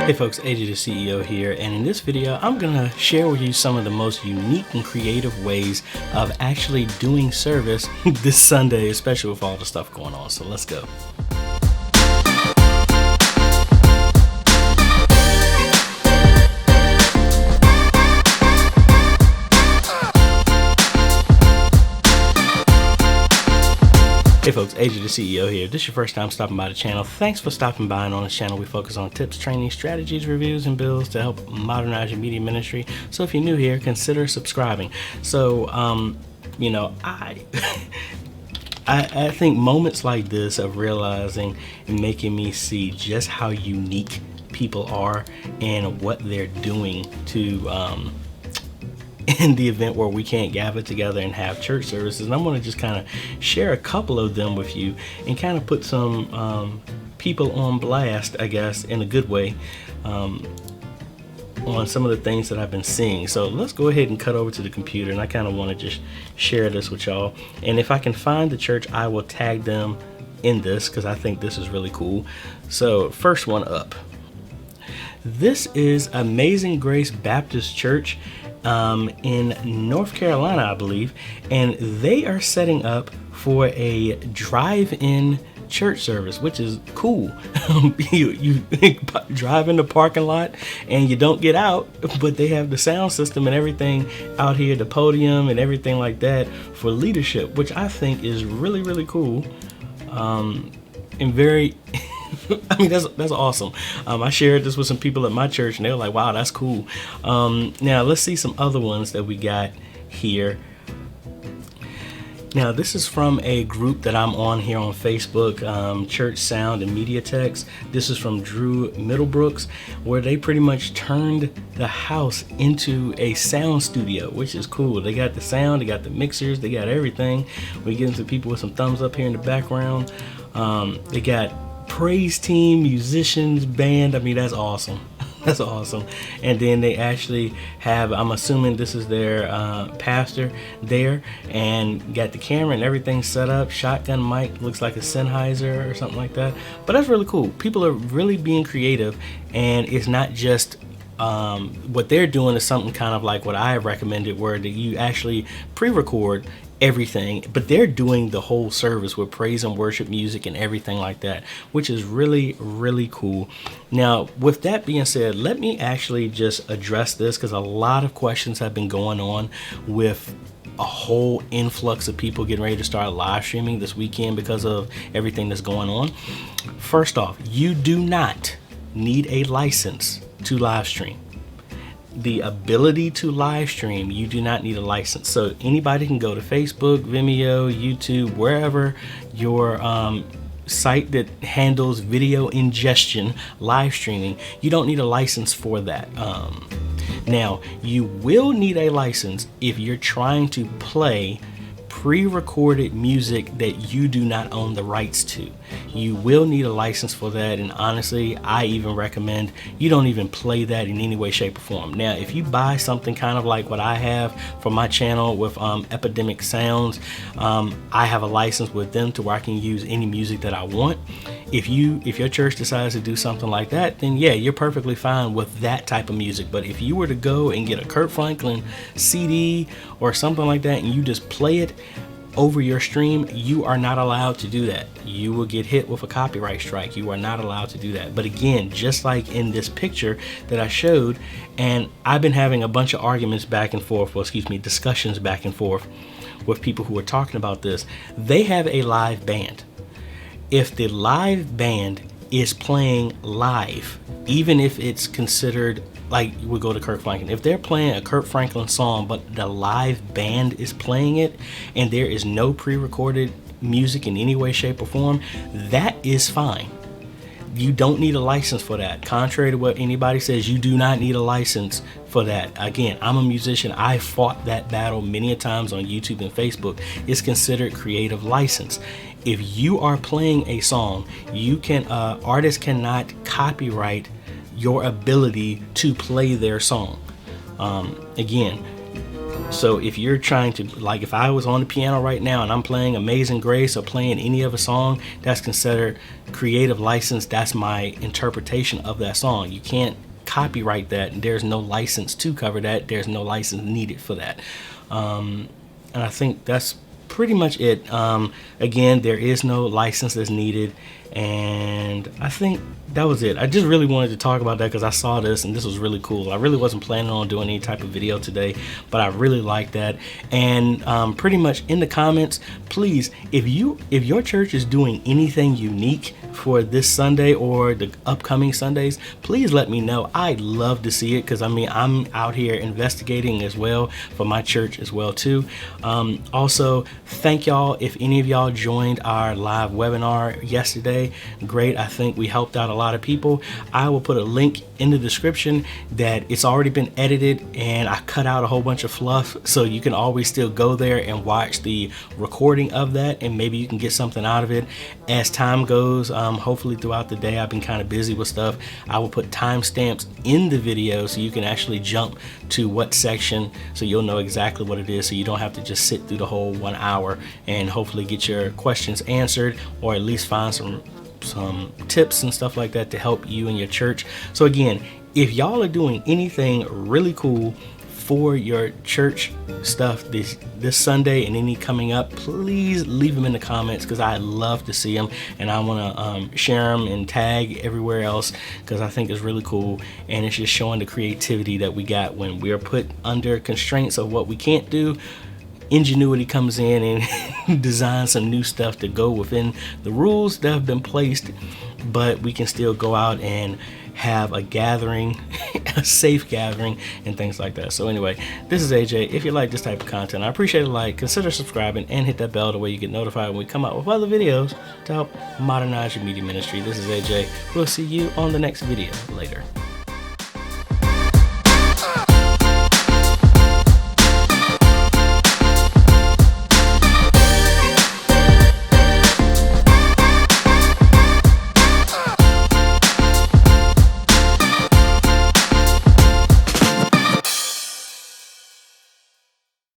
Hey folks, AJ the CEO here, and in this video I'm gonna share with you some of the most unique and creative ways of actually doing service this Sunday, especially with all the stuff going on. So let's go. Hey folks, AJ the CEO here. If this is your first time stopping by the channel, thanks for stopping by. And on this channel we focus on tips, training, strategies, reviews, and builds to help modernize your media ministry. So if you're new here, consider subscribing. So, I think moments like this of realizing and making me see just how unique people are and what they're doing to in the event where we can't gather together and have church services. And I'm going to just kind of share a couple of them with you and kind of put some people on blast, I guess, in a good way, on some of the things that I've been seeing. So let's go ahead and cut over to the computer, and I kind of want to just share this with y'all. And if I can find the church, I will tag them in this because I think this is really cool. So first one up. This is Amazing Grace Baptist Church in North Carolina, I believe, and they are setting up for a drive-in church service, which is cool. You drive in the parking lot and you don't get out, but they have the sound system and everything out here, the podium and everything like that for leadership, which I think is really, really cool, and very I mean, that's awesome. I shared this with some people at my church and they were like, wow, that's cool. Now let's see some other ones that we got here. Now this is from a group that I'm on here on Facebook, Church Sound and Media Techs. This is from Drew Middlebrooks, where they pretty much turned the house into a sound studio, which is cool. They got the sound, they got the mixers, they got everything. We're getting some people with some thumbs up here in the background. They got praise team, musicians, band. I mean, that's awesome. That's awesome. And then they actually have, I'm assuming this is their pastor there, and got the camera and everything set up. Shotgun mic, looks like a Sennheiser or something like that. But that's really cool. People are really being creative, and it's not just what they're doing is something kind of like what I have recommended, where that you actually pre-record everything, but they're doing the whole service with praise and worship music and everything like that, which is really, really cool. Now, with that being said, let me actually just address this because a lot of questions have been going on with a whole influx of people getting ready to start live streaming this weekend because of everything that's going on. First off, you do not need a license to live stream. The ability to live stream, you do not need a license. So anybody can go to Facebook, Vimeo, YouTube, wherever your site that handles video ingestion, live streaming, you don't need a license for that. Now, you will need a license if you're trying to play pre-recorded music that you do not own the rights to. You will need a license for that, and honestly, I even recommend you don't even play that in any way, shape, or form. Now, if you buy something kind of like what I have for my channel with Epidemic Sounds, I have a license with them to where I can use any music that I want. If your church decides to do something like that, then yeah, you're perfectly fine with that type of music. But if you were to go and get a Kirk Franklin CD or something like that and you just play it over your stream, you are not allowed to do that. You will get hit with a copyright strike. You are not allowed to do that. But again, just like in this picture that I showed, and I've been having a bunch of arguments back and forth, discussions back and forth with people who are talking about this. They have a live band. If the live band is playing live, even if it's considered, like we go to Kirk Franklin, if they're playing a Kirk Franklin song but the live band is playing it and there is no pre-recorded music in any way, shape, or form, that is fine. You don't need a license for that. Contrary to what anybody says, you do not need a license for that. Again, I'm a musician. I fought that battle many a times on YouTube and Facebook. It's considered creative license. If you are playing a song, you can artists cannot copyright your ability to play their song. Again, So if you're trying to, like if I was on the piano right now and I'm playing Amazing Grace or playing any of a song that's considered creative license, that's my interpretation of that song. You can't copyright that. There's no license to cover that. There's no license needed for that. And I think that's pretty much it. Again, there is no license that's needed, and I think that was it. I just really wanted to talk about that because I saw this and this was really cool. I really wasn't planning on doing any type of video today, but I really like that. And pretty much in the comments, please, if your church is doing anything unique for this Sunday or the upcoming Sundays, please let me know. I'd love to see it because I mean, I'm out here investigating as well for my church as well too. Also, thank y'all if any of y'all joined our live webinar yesterday. Great. I think we helped out a lot of people. I will put a link in the description that it's already been edited and I cut out a whole bunch of fluff, so you can always still go there and watch the recording of that, and maybe you can get something out of it as time goes. Hopefully throughout the day, I've been kind of busy with stuff. I will put timestamps in the video so you can actually jump to what section, so you'll know exactly what it is, so you don't have to just sit through the whole 1 hour, and hopefully get your questions answered, or at least find some tips and stuff like that to help you and your church. So again, if y'all are doing anything really cool for your church stuff this Sunday and any coming up, please leave them in the comments because I love to see them, and I want to share them and tag everywhere else because I think it's really cool, and it's just showing the creativity that we got when we are put under constraints of what we can't do. Ingenuity comes in and designs some new stuff to go within the rules that have been placed, but we can still go out and have a gathering, a safe gathering, and things like that. So anyway, this is AJ. If you like this type of content, I appreciate a like, consider subscribing, and hit that bell the way you get notified when we come out with other videos to help modernize your media ministry. This is AJ. We'll see you on the next video later.